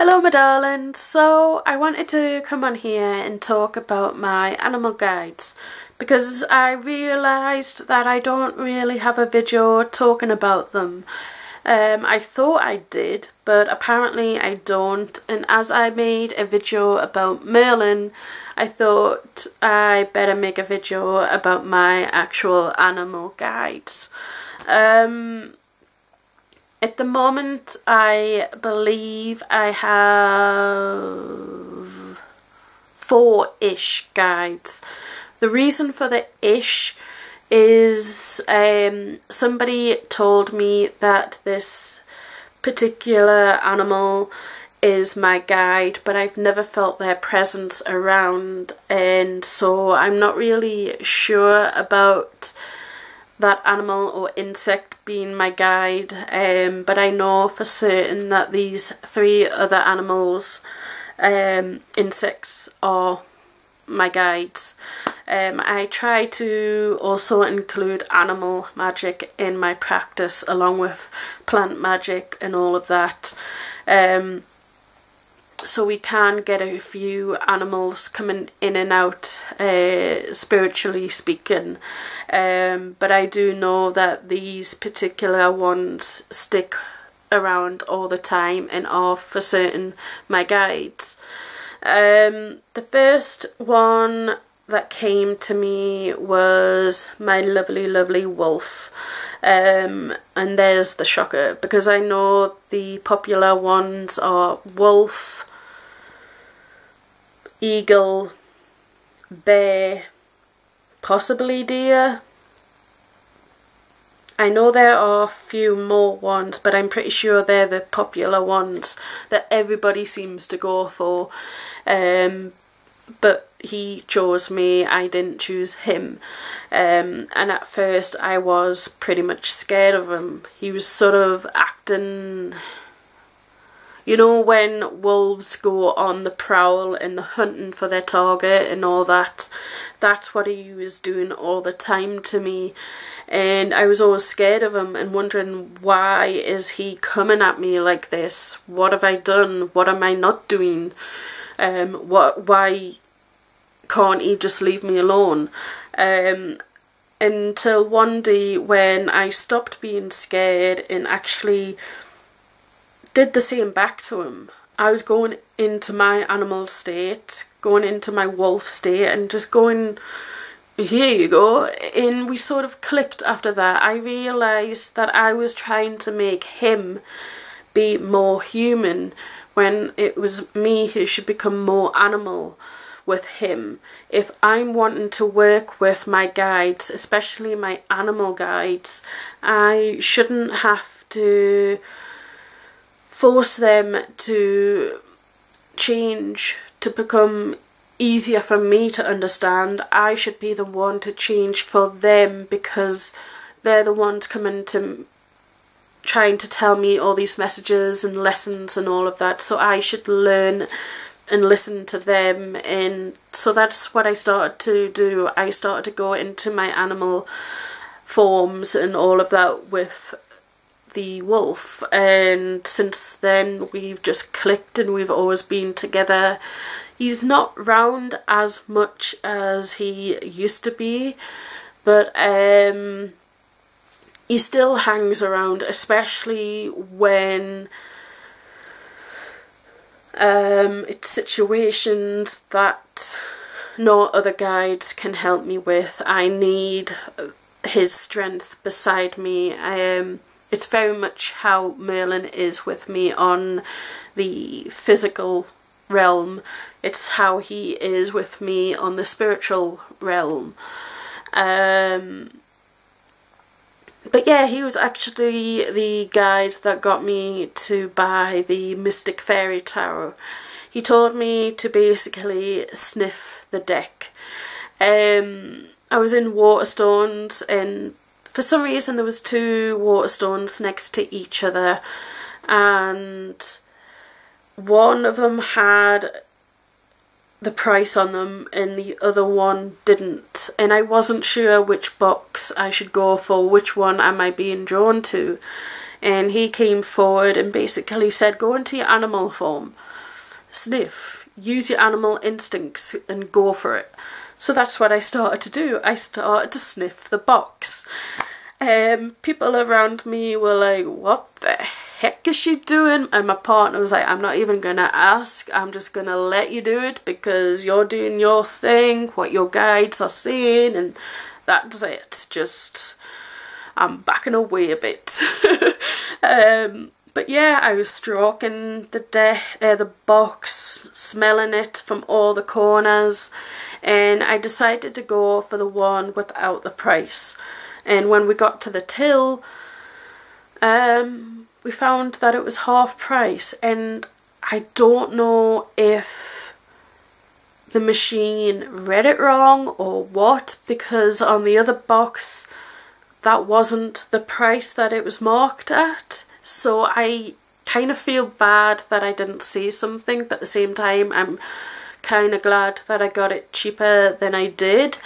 Hello my darling, so I wanted to come on here and talk about my animal guides because I realised that I don't really have a video talking about them. I thought I did, but apparently I don't, and as I made a video about Merlin, I thought I better make a video about my actual animal guides. At the moment, I believe I have 4-ish guides. The reason for the ish is somebody told me that this particular animal is my guide, but I've never felt their presence around, and so I'm not really sure about that animal or insect being my guide, but I know for certain that these 3 other animals, insects, are my guides. I try to also include animal magic in my practice along with plant magic and all of that. So we can get a few animals coming in and out, spiritually speaking, but I do know that these particular ones stick around all the time and are for certain my guides. The first one that came to me was my lovely wolf, and there's the shocker, because I know the popular ones are wolf, eagle, bear, possibly deer. I know there are a few more ones, but I'm pretty sure they're the popular ones that everybody seems to go for. But he chose me, I didn't choose him. And at first I was pretty much scared of him. He was sort of acting... You know when wolves go on the prowl and they're hunting for their target and all that? That's what he was doing all the time to me. And I was always scared of him and wondering, why is he coming at me like this? What have I done? What am I not doing? Why can't he just leave me alone? Until one day when I stopped being scared and actually did the same back to him. I was going into my animal state, going into my wolf state, and just going, here you go. And we sort of clicked after that. I realised that I was trying to make him be more human when it was me who should become more animal with him. If I'm wanting to work with my guides, especially my animal guides, I shouldn't have to force them to change to become easier for me to understand. I should be the one to change for them, because they're the ones coming to trying to tell me all these messages and lessons and all of that, so I should learn and listen to them. And so that's what I started to do. I started to go into my animal forms and all of that with the wolf, and since then we've just clicked and we've always been together. He's not round as much as he used to be, but he still hangs around, especially when it's situations that no other guides can help me with. I need his strength beside me. It's very much how Merlin is with me on the physical realm. It's how he is with me on the spiritual realm. But yeah, he was actually the guide that got me to buy the Mystic Fairy Tarot. He told me to basically sniff the deck. I was in Waterstones, and for some reason there was 2 Waterstones next to each other, and one of them had the price on them and the other one didn't, and I wasn't sure which box I should go for, which one am I being drawn to. And he came forward and basically said, go into your animal form. sniff, use your animal instincts and go for it. So that's what I started to do. I started to sniff the box. People around me were like, what the heck is she doing? And my partner was like, I'm not even gonna ask, I'm just gonna let you do it because you're doing your thing, what your guides are saying, and that's it. Just, I'm backing away a bit. But yeah, I was stroking the box, smelling it from all the corners, and I decided to go for the one without the price. And when we got to the till, we found that it was half price, and I don't know if the machine read it wrong or what, because on the other box that wasn't the price that it was marked at. So I kind of feel bad that I didn't see something, but at the same time I'm kind of glad that I got it cheaper than I did.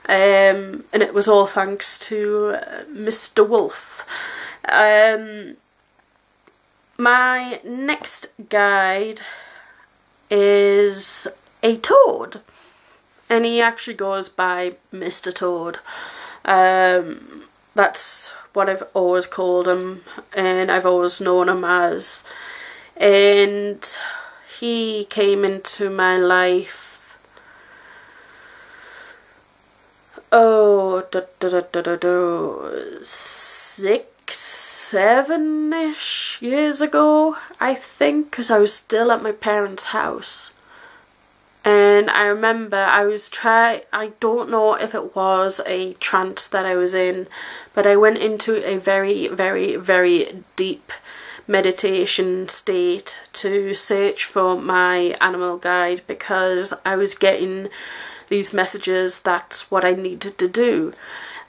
And it was all thanks to Mr. Wolf. My next guide is a toad, and he actually goes by Mr. Toad. That's what I've always called him, and I've always known him as. And he came into my life, oh, 6, 7-ish years ago, I think, because I was still at my parents' house. And I remember I don't know if it was a trance that I was in, but I went into a very, very, very deep meditation state to search for my animal guide, because I was getting these messages that's what I needed to do.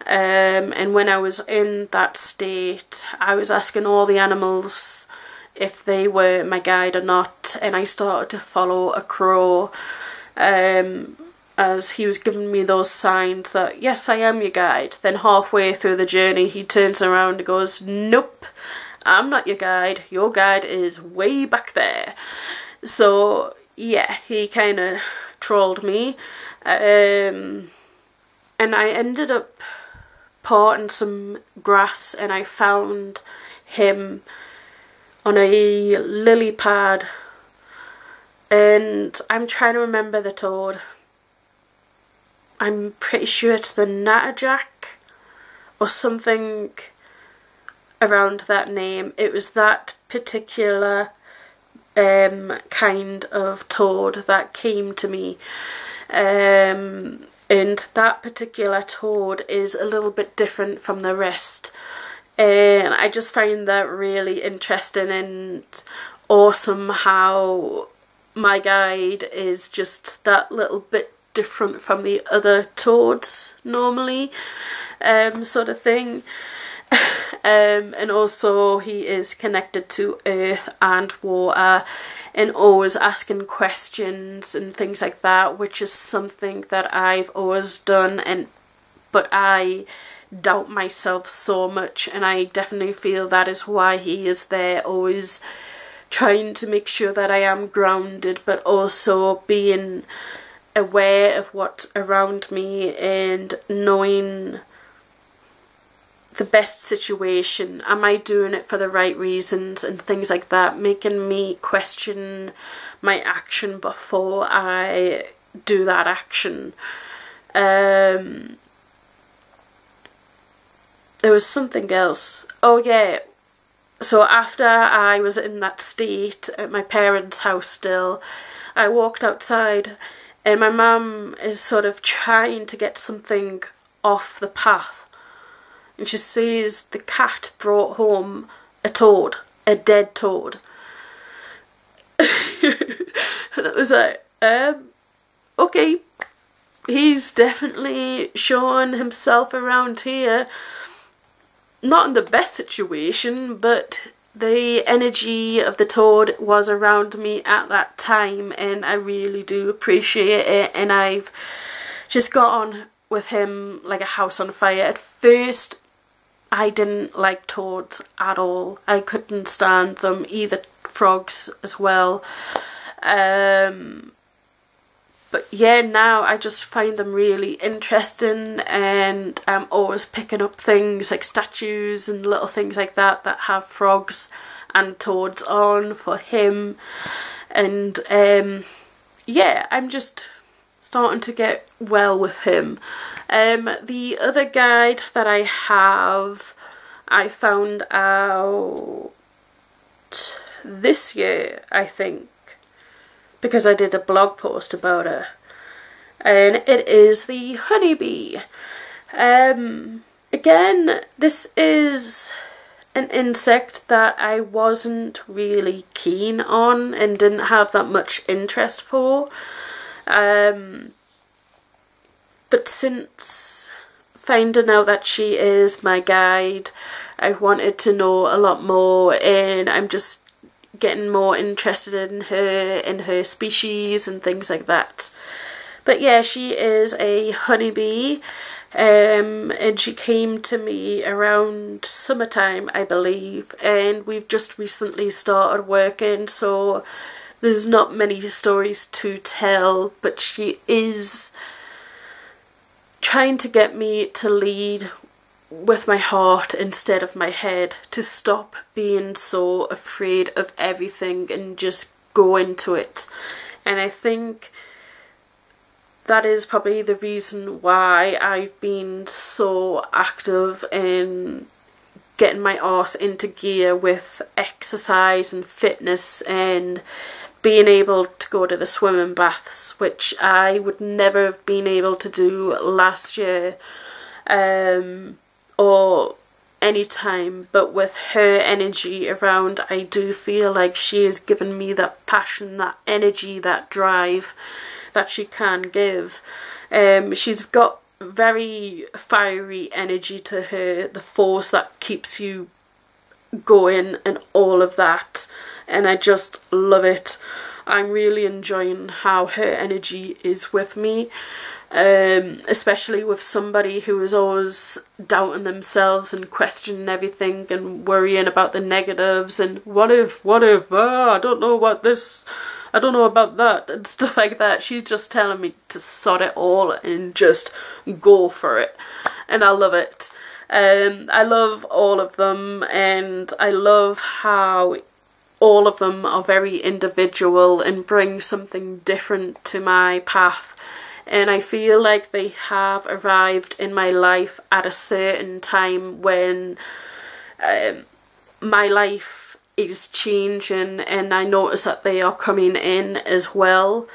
And when I was in that state, I was asking all the animals if they were my guide or not, and I started to follow a crow, as he was giving me those signs that yes, I am your guide. Then halfway through the journey he turns around and goes, nope, I'm not your guide is way back there. So yeah, he kind of trolled me, and I ended up parting some grass, and I found him on a lily pad, and I'm trying to remember the toad. I'm pretty sure it's the natterjack or something around that name. It was that particular kind of toad that came to me, and that particular toad is a little bit different from the rest, and I just find that really interesting and awesome how my guide is just that little bit different from the other toads normally, sort of thing. And also he is connected to earth and water, and always asking questions and things like that, which is something that I've always done, but I doubt myself so much, and I definitely feel that is why he is there, always trying to make sure that I am grounded, but also being aware of what's around me and knowing the best situation. Am I doing it for the right reasons and things like that, making me question my action before I do that action. There was something else. Oh yeah, so after I was in that state at my parents' house still, I walked outside and my mum is sort of trying to get something off the path, and she sees the cat brought home a toad, a dead toad. And it was like, okay, he's definitely showing himself around here. Not in the best situation, but the energy of the toad was around me at that time, and I really do appreciate it, and I've just got on with him like a house on fire. At first I didn't like toads at all. I couldn't stand them, either frogs as well. But yeah, now I just find them really interesting, and I'm always picking up things like statues and little things like that that have frogs and toads on for him. And yeah, I'm just starting to get well with him. The other guide that I have, I found out this year, I think, because I did a blog post about her, and it is the honeybee. Again, this is an insect that I wasn't really keen on and didn't have that much interest for, but since finding out that she is my guide, I wanted to know a lot more, and I'm just getting more interested in her species and things like that. But yeah, she is a honeybee, and she came to me around summertime, I believe, and we've just recently started working, so there's not many stories to tell, but she is trying to get me to lead with my heart instead of my head, to stop being so afraid of everything and just go into it. And I think that is probably the reason why I've been so active in getting my arse into gear with exercise and fitness, and being able to go to the swimming baths, which I would never have been able to do last year, or any time. But with her energy around, I do feel like she has given me that passion, that energy, that drive that she can give. She's got very fiery energy to her, the force that keeps you going and all of that, and I just love it. I'm really enjoying how her energy is with me, especially with somebody who is always doubting themselves and questioning everything and worrying about the negatives and what if, I don't know what this, I don't know about that and stuff like that. She's just telling me to sod it all and just go for it, and I love it. I love all of them, and I love how all of them are very individual and bring something different to my path, and I feel like they have arrived in my life at a certain time when my life is changing, and I notice that they are coming in as well.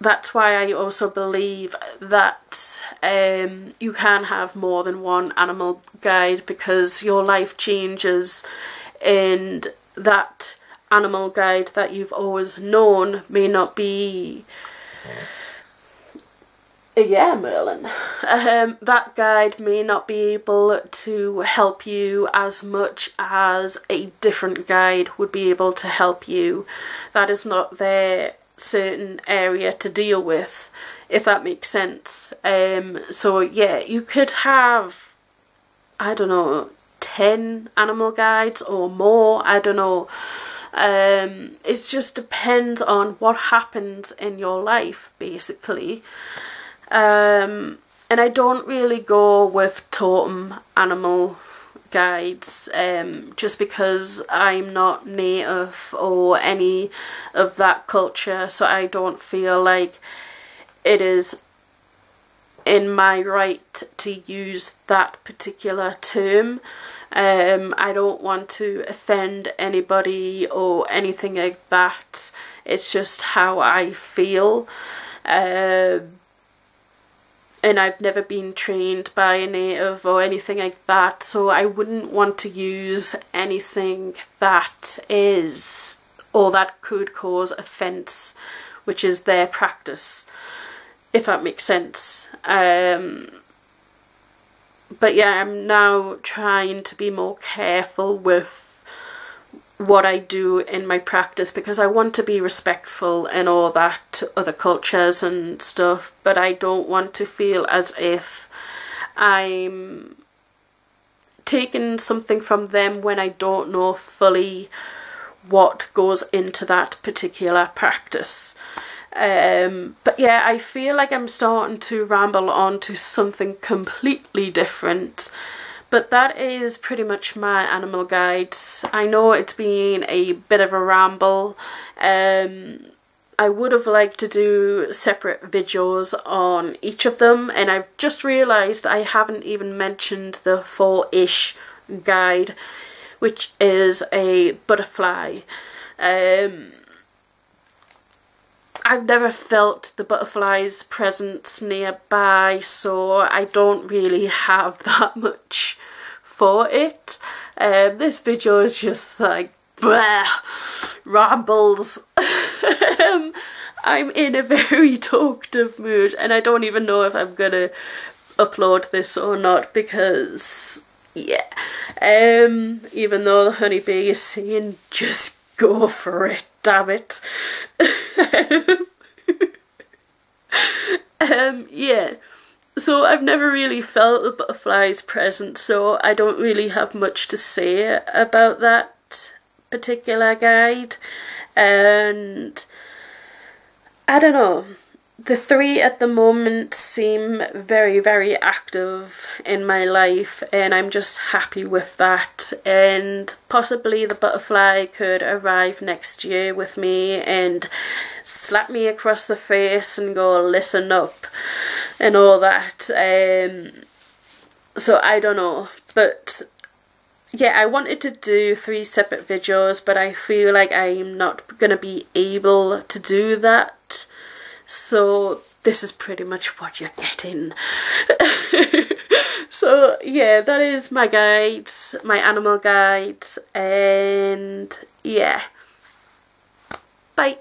That's why I also believe that you can have more than one animal guide, because your life changes, and that animal guide that you've always known may not be... Yeah, Merlin. That guide may not be able to help you as much as a different guide would be able to help you. That is not their certain area to deal with, if that makes sense. So yeah, you could have, I don't know, 10 animal guides or more, I don't know. It just depends on what happens in your life, basically. And I don't really go with totem animal guides, just because I'm not native or any of that culture, so I don't feel like it is in my right to use that particular term. I don't want to offend anybody or anything like that. It's just how I feel. And I've never been trained by a native or anything like that, so I wouldn't want to use anything that is, or that could cause offence, which is their practice, if that makes sense. But yeah, I'm now trying to be more careful with what I do in my practice, because I want to be respectful and all that to other cultures and stuff, but I don't want to feel as if I'm taking something from them when I don't know fully what goes into that particular practice. But yeah, I feel like I'm starting to ramble on to something completely different. But that is pretty much my animal guides. I know it's been a bit of a ramble. I would have liked to do separate videos on each of them, and I've just realised I haven't even mentioned the 4-ish guide, which is a butterfly. I've never felt the butterfly's presence nearby, so I don't really have that much for it. This video is just like bleh, rambles. I'm in a very talkative mood, and I don't even know if I'm gonna upload this or not, because yeah, even though the honeybee is saying just go for it, damn it. Yeah, so I've never really felt the butterfly's presence, so I don't really have much to say about that particular guide. And I don't know, the 3 at the moment seem very, very active in my life, and I'm just happy with that. And possibly the butterfly could arrive next year with me and slap me across the face and go, listen up, and all that. So I don't know, but yeah, I wanted to do 3 separate videos, but I feel like I'm not going to be able to do that. So this is pretty much what you're getting. So yeah, that is my guides, my animal guides, and yeah, bye.